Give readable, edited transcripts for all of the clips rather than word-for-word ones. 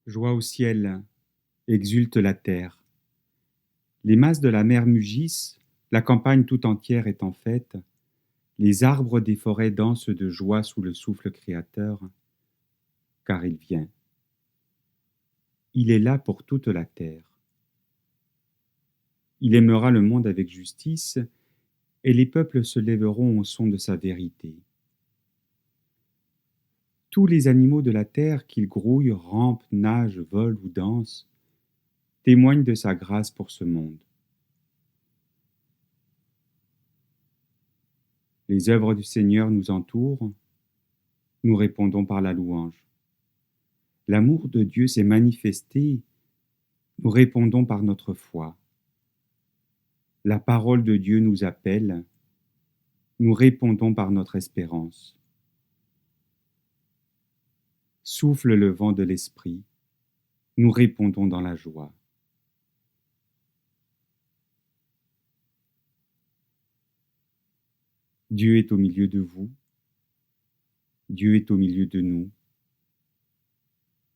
Joie au ciel, exulte la terre. Les masses de la mer mugissent, la campagne tout entière est en fête. Les arbres des forêts dansent de joie sous le souffle créateur, car il vient. Il est là pour toute la terre. Il aimera le monde avec justice, et les peuples se lèveront au son de sa vérité. Tous les animaux de la terre, qu'ils grouillent, rampent, nagent, volent ou dansent, témoignent de sa grâce pour ce monde. Les œuvres du Seigneur nous entourent, nous répondons par la louange. L'amour de Dieu s'est manifesté, nous répondons par notre foi. La parole de Dieu nous appelle, nous répondons par notre espérance. Souffle le vent de l'esprit, nous répondons dans la joie. Dieu est au milieu de vous, Dieu est au milieu de nous.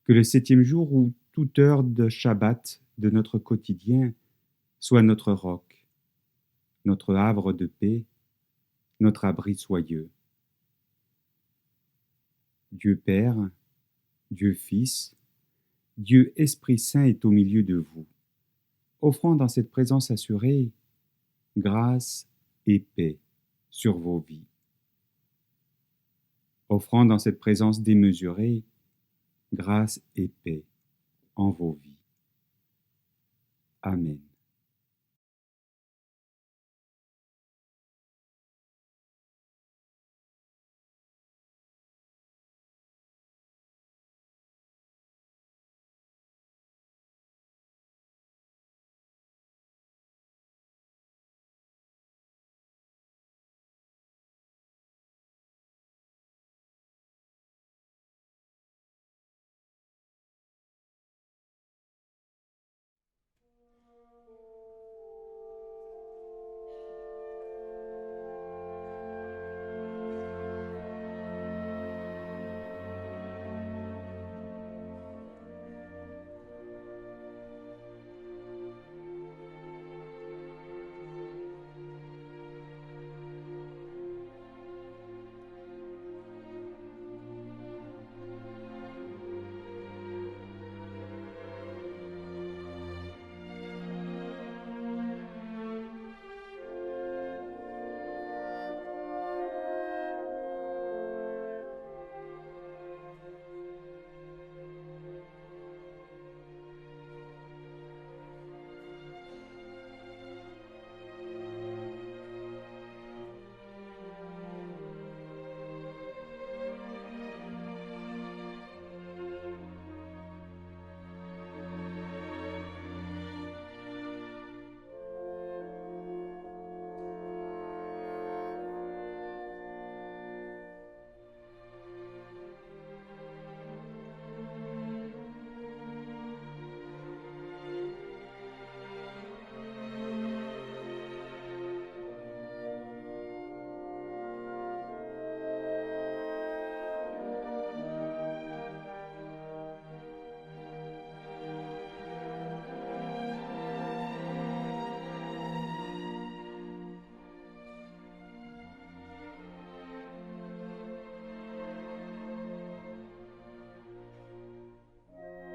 Que le 7e jour ou toute heure de Shabbat de notre quotidien soit notre roc, notre havre de paix, notre abri soyeux. Dieu Père, Dieu Fils, Dieu Esprit Saint est au milieu de vous, offrant dans cette présence assurée grâce et paix sur vos vies. Offrant dans cette présence démesurée grâce et paix en vos vies. Amen.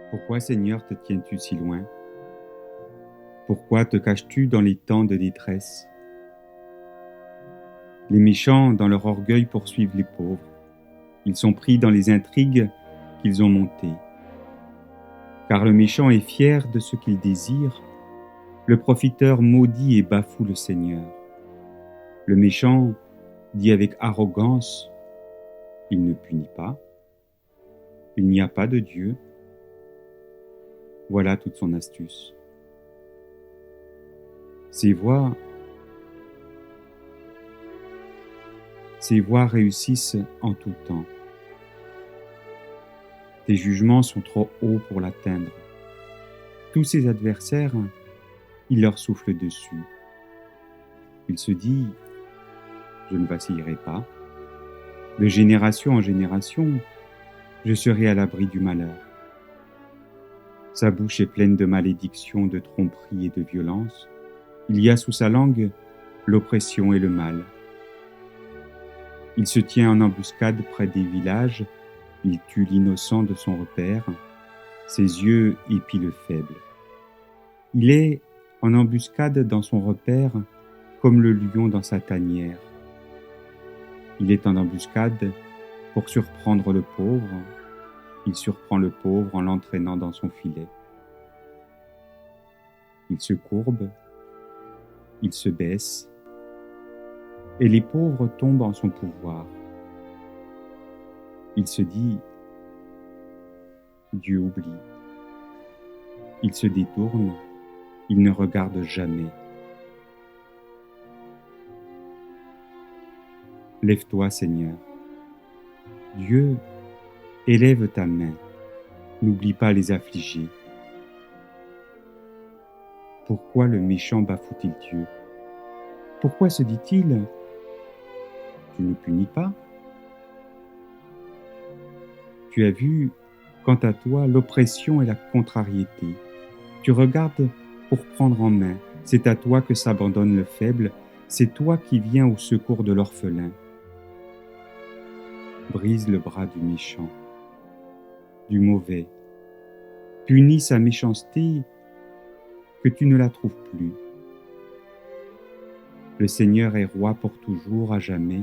Pourquoi, Seigneur, te tiens-tu si loin? Pourquoi te caches-tu dans les temps de détresse? Les méchants, dans leur orgueil, poursuivent les pauvres. Ils sont pris dans les intrigues qu'ils ont montées. Car le méchant est fier de ce qu'il désire, le profiteur maudit et bafoue le Seigneur. Le méchant dit avec arrogance, il ne punit pas, il n'y a pas de Dieu. Voilà toute son astuce. Ses voies réussissent en tout temps. Tes jugements sont trop hauts pour l'atteindre. Tous ses adversaires, il leur souffle dessus. Il se dit, je ne vacillerai pas. De génération en génération, je serai à l'abri du malheur. Sa bouche est pleine de malédictions, de tromperies et de violences. Il y a sous sa langue l'oppression et le mal. Il se tient en embuscade près des villages, il tue l'innocent de son repère, ses yeux épient le faible. Il est en embuscade dans son repère, comme le lion dans sa tanière. Il est en embuscade pour surprendre le pauvre, il surprend le pauvre en l'entraînant dans son filet. Il se courbe, il se baisse, et les pauvres tombent en son pouvoir. Il se dit, Dieu oublie. Il se détourne, il ne regarde jamais. Lève-toi, Seigneur. Dieu, élève ta main. N'oublie pas les affligés. Pourquoi le méchant bafoue-t-il Dieu? Pourquoi se dit-il, tu ne punis pas? Tu as vu, quant à toi, l'oppression et la contrariété. Tu regardes pour prendre en main. C'est à toi que s'abandonne le faible. C'est toi qui viens au secours de l'orphelin. Brise le bras du méchant, du mauvais. Punis sa méchanceté, que tu ne la trouves plus. Le Seigneur est roi pour toujours, à jamais.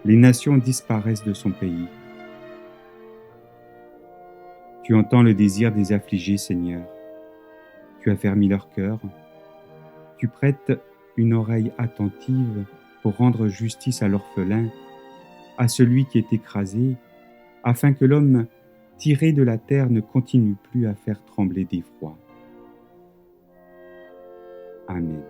Les nations disparaissent de son pays. Tu entends le désir des affligés, Seigneur. Tu as fermi leur cœur. Tu prêtes une oreille attentive pour rendre justice à l'orphelin, à celui qui est écrasé, afin que l'homme tiré de la terre ne continue plus à faire trembler d'effroi. Amen.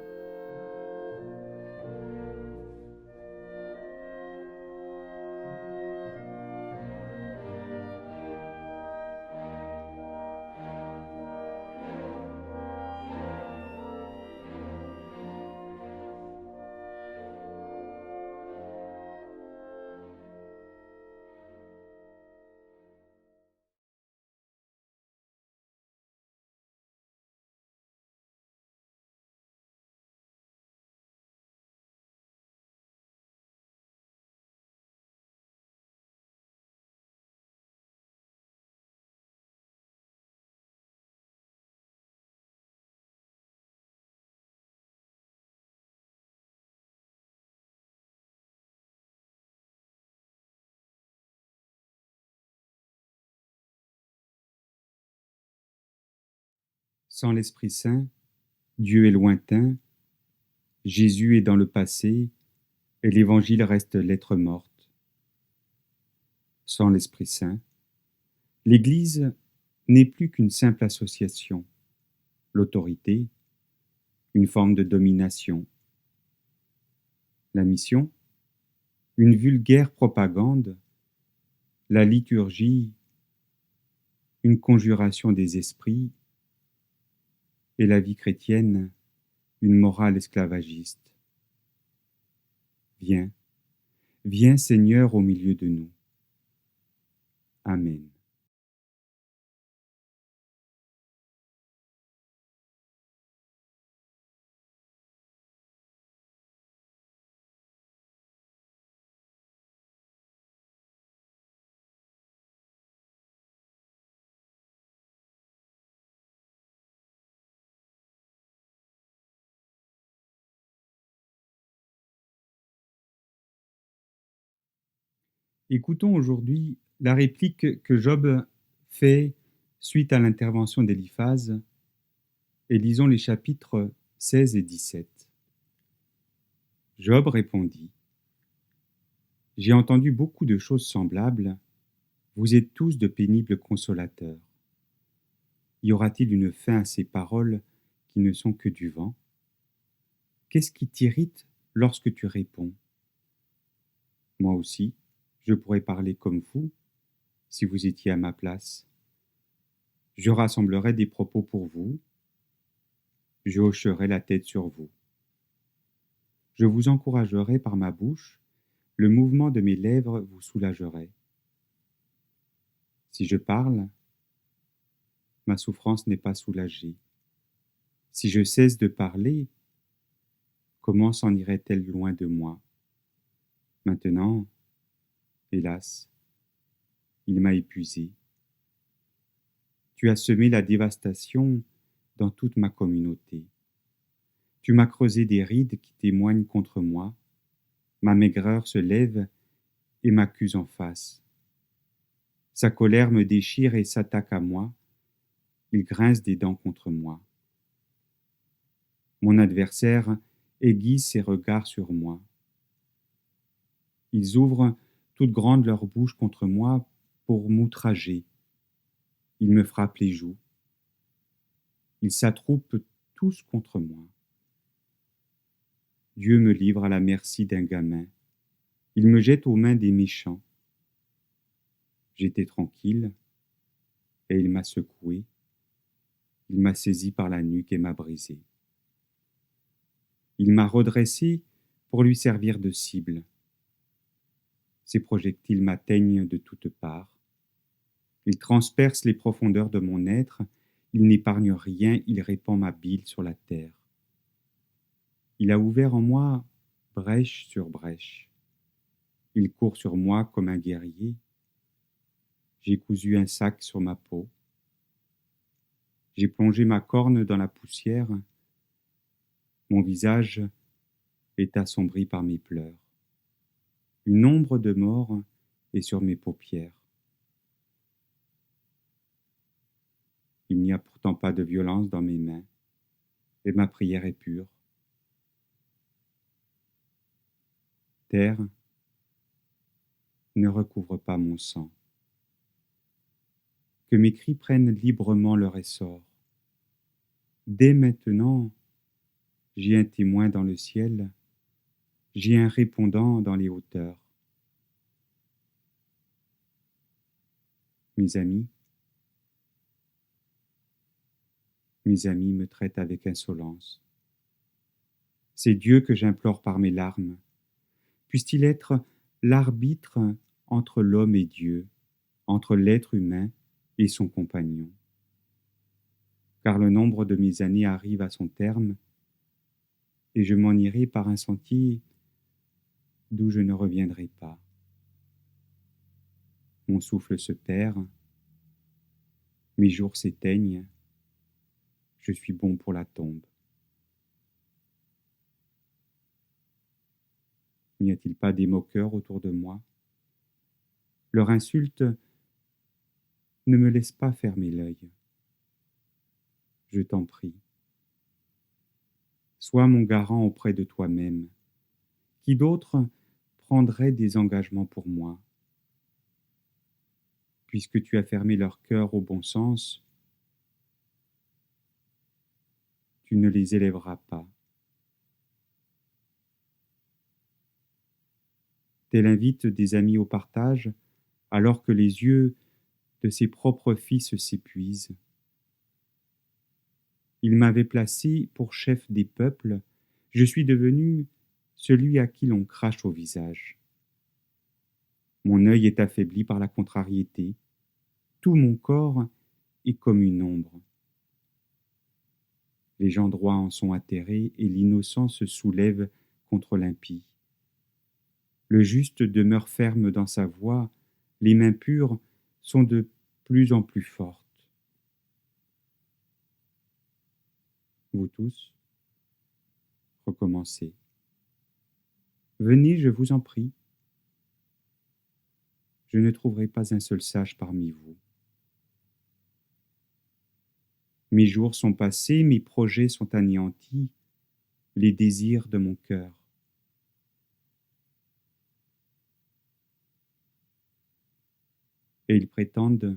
Sans l'Esprit Saint, Dieu est lointain, Jésus est dans le passé, et l'Évangile reste lettre morte. Sans l'Esprit Saint, l'Église n'est plus qu'une simple association, l'autorité, une forme de domination. La mission, une vulgaire propagande, la liturgie, une conjuration des esprits, et la vie chrétienne, une morale esclavagiste. Viens, viens Seigneur au milieu de nous. Amen. Écoutons aujourd'hui la réplique que Job fait suite à l'intervention d'Éliphaz, et lisons les chapitres 16 et 17. Job répondit: J'ai entendu beaucoup de choses semblables, vous êtes tous de pénibles consolateurs. Y aura-t-il une fin à ces paroles qui ne sont que du vent? Qu'est-ce qui t'irrite lorsque tu réponds? Moi aussi, je pourrais parler comme vous, si vous étiez à ma place. Je rassemblerais des propos pour vous, je hocherais la tête sur vous. Je vous encouragerai par ma bouche, le mouvement de mes lèvres vous soulagerait. Si je parle, ma souffrance n'est pas soulagée. Si je cesse de parler, comment s'en irait-elle loin de moi? Maintenant, hélas, il m'a épuisé. Tu as semé la dévastation dans toute ma communauté. Tu m'as creusé des rides qui témoignent contre moi. Ma maigreur se lève et m'accuse en face. Sa colère me déchire et s'attaque à moi. Il grince des dents contre moi. Mon adversaire aiguise ses regards sur moi. Ils ouvrent toute grande leur bouche contre moi pour m'outrager. Ils me frappent les joues. Ils s'attroupent tous contre moi. Dieu me livre à la merci d'un gamin. Il me jette aux mains des méchants. J'étais tranquille, et il m'a secoué. Il m'a saisi par la nuque et m'a brisé. Il m'a redressé pour lui servir de cible. Ses projectiles m'atteignent de toutes parts. Il transperce les profondeurs de mon être. Il n'épargne rien, il répand ma bile sur la terre. Il a ouvert en moi brèche sur brèche. Il court sur moi comme un guerrier. J'ai cousu un sac sur ma peau. J'ai plongé ma corne dans la poussière. Mon visage est assombri par mes pleurs. Une ombre de mort est sur mes paupières. Il n'y a pourtant pas de violence dans mes mains, et ma prière est pure. Terre, ne recouvre pas mon sang. Que mes cris prennent librement leur essor. Dès maintenant, j'ai un témoin dans le ciel, j'ai un répondant dans les hauteurs. Mes amis me traitent avec insolence. C'est Dieu que j'implore par mes larmes. Puisse-t-il être l'arbitre entre l'homme et Dieu, entre l'être humain et son compagnon. Car le nombre de mes années arrive à son terme, et je m'en irai par un sentier d'où je ne reviendrai pas. Mon souffle se perd, mes jours s'éteignent, je suis bon pour la tombe. N'y a-t-il pas des moqueurs autour de moi? Leur insulte ne me laisse pas fermer l'œil. Je t'en prie. Sois mon garant auprès de toi-même. Qui d'autre prendrait des engagements pour moi? Puisque tu as fermé leur cœur au bon sens, tu ne les élèveras pas. Tel invite des amis au partage, alors que les yeux de ses propres fils s'épuisent. Il m'avait placé pour chef des peuples, je suis devenu celui à qui l'on crache au visage. Mon œil est affaibli par la contrariété, tout mon corps est comme une ombre. Les gens droits en sont atterrés et l'innocent se soulève contre l'impie. Le juste demeure ferme dans sa voie, les mains pures sont de plus en plus fortes. Vous tous, recommencez. Venez, je vous en prie. Je ne trouverai pas un seul sage parmi vous. Mes jours sont passés, mes projets sont anéantis, les désirs de mon cœur. Et ils prétendent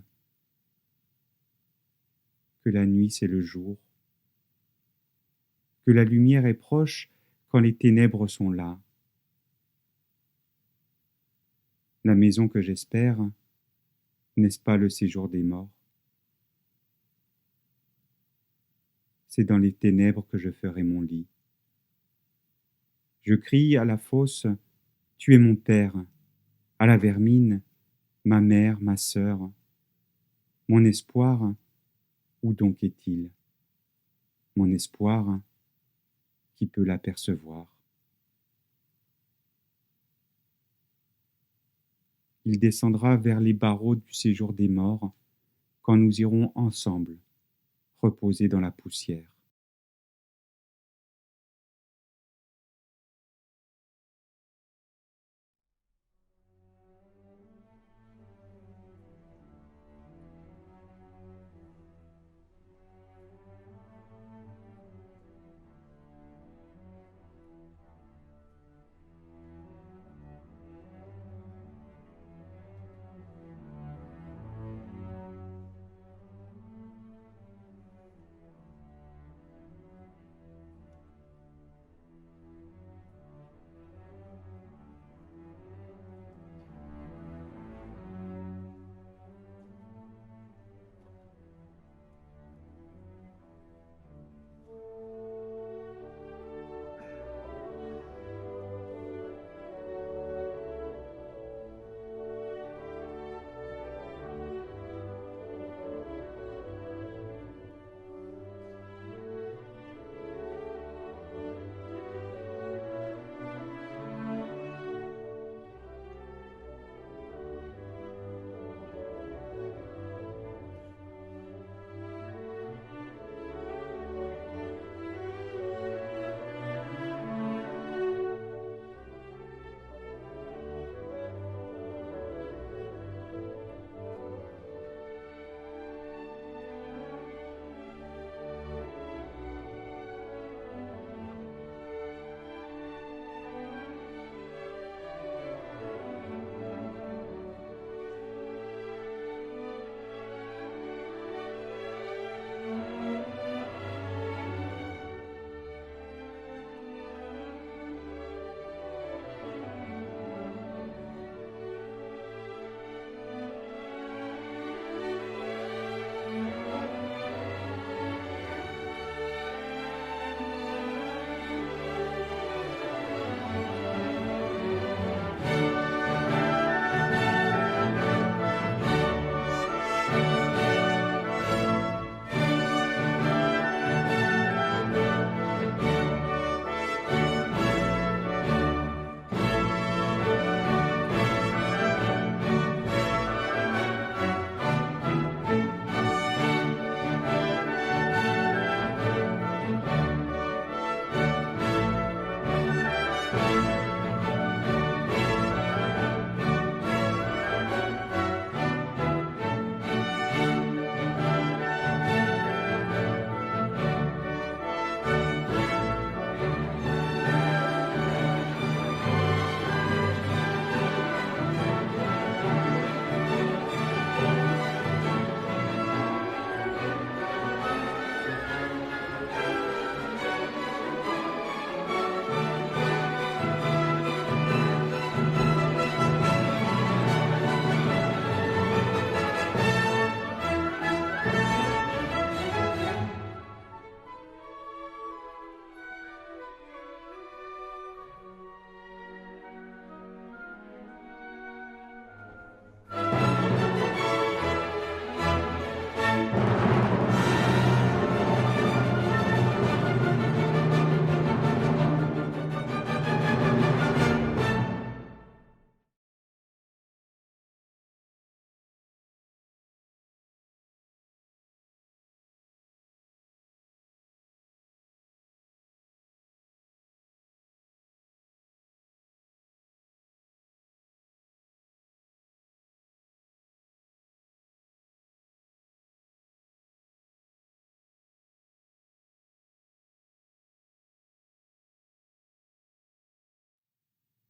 que la nuit c'est le jour, que la lumière est proche quand les ténèbres sont là. La maison que j'espère, n'est-ce pas le séjour des morts? C'est dans les ténèbres que je ferai mon lit. Je crie à la fosse, tu es mon père, à la vermine, ma mère, ma sœur. Mon espoir, où donc est-il? Mon espoir, qui peut l'apercevoir? Il descendra vers les barreaux du séjour des morts, quand nous irons ensemble reposer dans la poussière.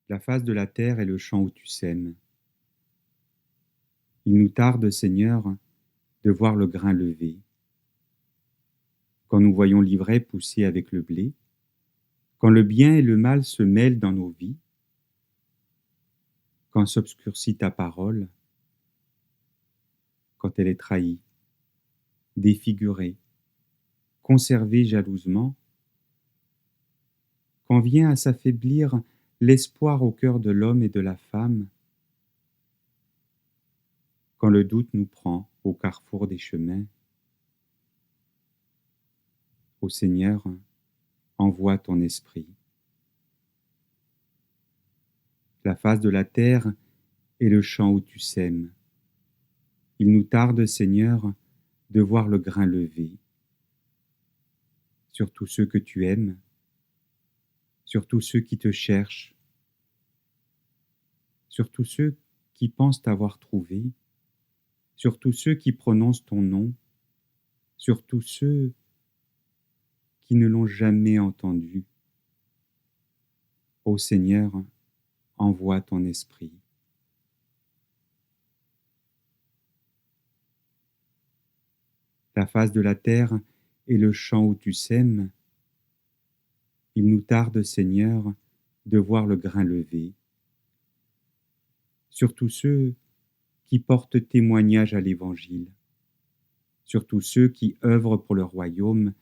La face de la terre est le champ où tu sèmes. Il nous tarde, Seigneur, de voir le grain levé. Quand nous voyons l'ivraie pousser avec le blé, quand le bien et le mal se mêlent dans nos vies, quand s'obscurcit ta parole, quand elle est trahie, défigurée, conservée jalousement, quand vient à s'affaiblir l'espoir au cœur de l'homme et de la femme, quand le doute nous prend au carrefour des chemins, ô Seigneur, envoie ton esprit. La face de la terre est le champ où tu sèmes. Il nous tarde, Seigneur, de voir le grain levé. Sur tous ceux que tu aimes, sur tous ceux qui te cherchent, sur tous ceux qui pensent t'avoir trouvé, sur tous ceux qui prononcent ton nom, sur tous ceux qui ne l'ont jamais entendu. Ô Seigneur, envoie ton esprit. La face de la terre est le champ où tu sèmes. Il nous tarde, Seigneur, de voir le grain levé. Sur tous ceux qui portent témoignage à l'Évangile, sur tous ceux qui œuvrent pour le royaume,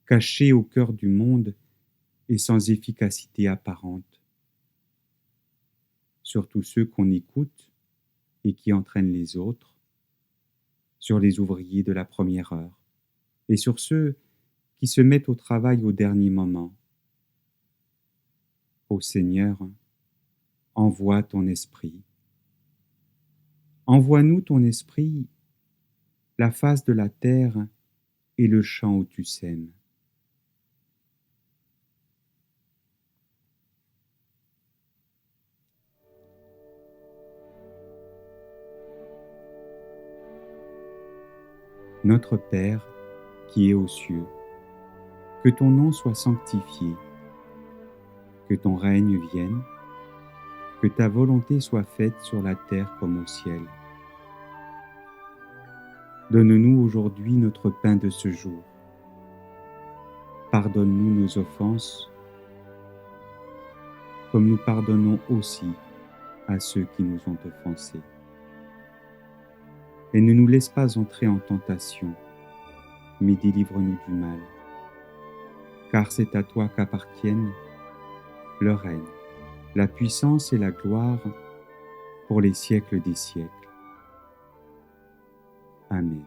cachés au cœur du monde et sans efficacité apparente, sur tous ceux qu'on écoute et qui entraînent les autres, sur les ouvriers de la première heure, et sur ceux qui se mettent au travail au dernier moment. Ô Seigneur, envoie ton esprit. Envoie-nous ton esprit, la face de la terre et le champ où tu sèmes. Notre Père, qui es aux cieux, que ton nom soit sanctifié, que ton règne vienne, que ta volonté soit faite sur la terre comme au ciel. Donne-nous aujourd'hui notre pain de ce jour. Pardonne-nous nos offenses, comme nous pardonnons aussi à ceux qui nous ont offensés. Et ne nous laisse pas entrer en tentation, mais délivre-nous du mal. Car c'est à toi qu'appartiennent le règne, la puissance et la gloire pour les siècles des siècles. Amen.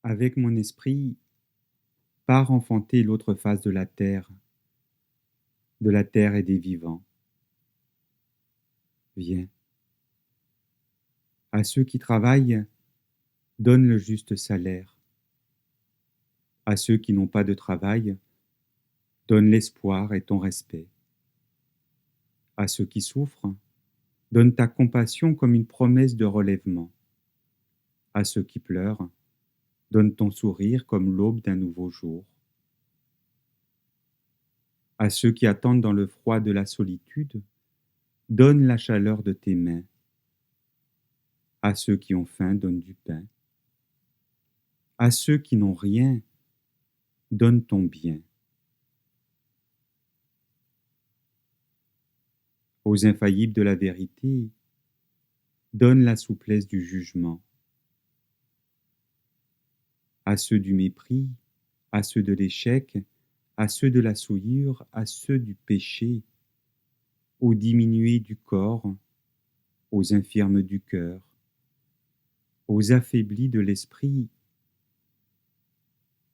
Avec mon esprit, pars enfanter l'autre face de la terre et des vivants. Viens. À ceux qui travaillent, donne le juste salaire. À ceux qui n'ont pas de travail, donne l'espoir et ton respect. À ceux qui souffrent, donne ta compassion comme une promesse de relèvement. À ceux qui pleurent, donne ton sourire comme l'aube d'un nouveau jour. À ceux qui attendent dans le froid de la solitude, donne la chaleur de tes mains. À ceux qui ont faim, donne du pain. À ceux qui n'ont rien, donne ton bien. Aux infaillibles de la vérité, donne la souplesse du jugement. À ceux du mépris, à ceux de l'échec, à ceux de la souillure, à ceux du péché, aux diminués du corps, aux infirmes du cœur, aux affaiblis de l'esprit,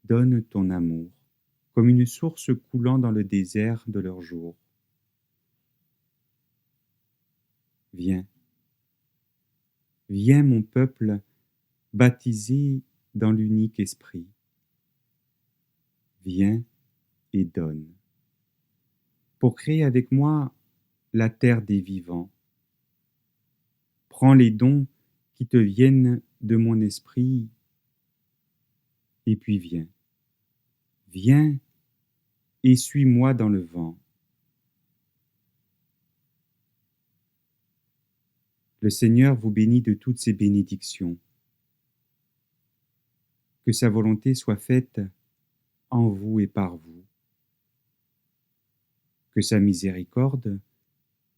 donne ton amour, comme une source coulant dans le désert de leurs jours. Viens, viens mon peuple, baptisé dans l'unique esprit. Viens et donne, pour créer avec moi la terre des vivants. Prends les dons qui te viennent de mon esprit, et puis viens. Viens et suis-moi dans le vent. Le Seigneur vous bénit de toutes ses bénédictions. Que sa volonté soit faite en vous et par vous. Que sa miséricorde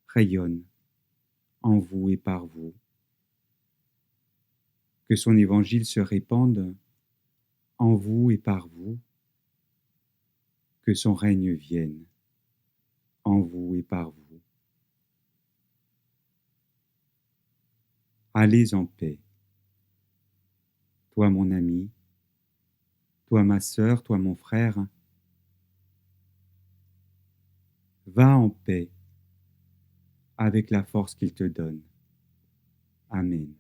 rayonne en vous et par vous. Que son évangile se répande en vous et par vous. Que son règne vienne en vous et par vous. Allez en paix. Toi mon ami, toi ma sœur, toi mon frère, va en paix avec la force qu'il te donne. Amen.